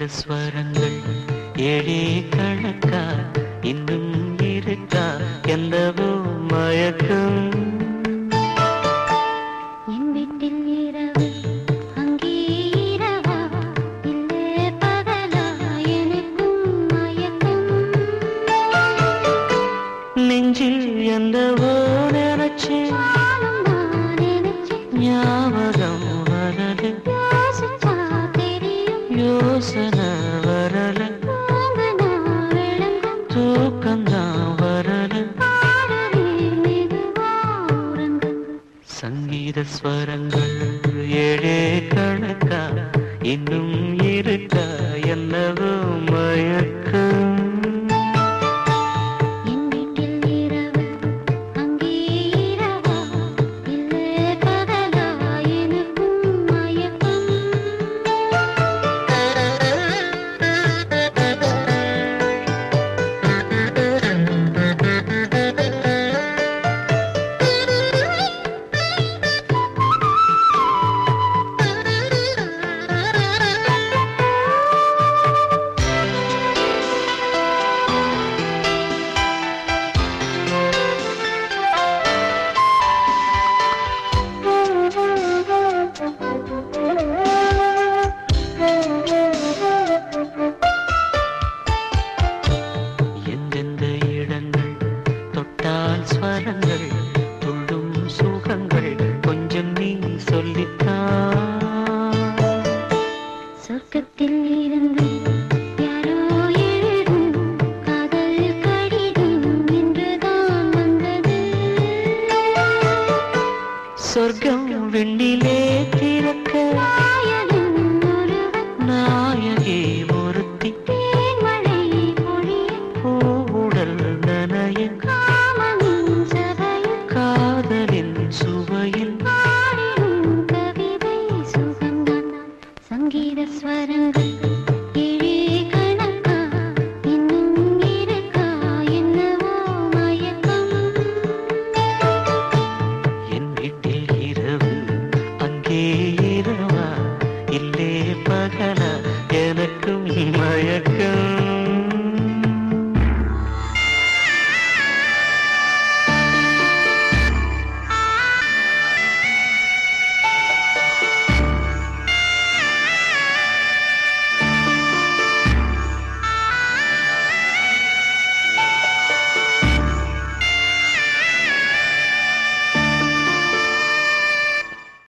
சங்கீத ஸ்வரங்கள் ஏழே கணக்கா இன்னும் இருக்கா என்னவோ மயக்கம் என் வீட்டில் இரவு அங்கே இரவா இல்லே பகலா எனக்கும் மயக்கம் நெஞ்சில் என்னவோ நினைச்சேன் ஞாபகம் வரது யோசனை வரல தூக்கம்தான் வரல சங்கீத ஸ்வரங்கள் ஏழே கணக்கா இன்னும் இருக்கா என்னவோ மயக்கம் ஸ்வரங்கள் துள்ளும் சுகங்கள் கொஞ்சம் நீ சொல்லித்தா சொர்க்கத்தில் இருந்து யாரோ எழுதும் காதல் கடிதம் என்றுதான் வந்தது சொர்க்கம் விண்ணிலே திறக்க நாயகே ஒருத்தி தேன்மழை பொழிய பூவுடல் நனைய காதலின் சுவையில் கவிதை சுகம்தான் சங்கீத ஸ்வரங்கள் ஏழே கணக்கா இன்னும் இருக்கா என்னவோ மயக்கம் என் வீட்டில் இரவு அங்கே இரவா இல்லே பகலா எனக்கும் மயக்கம்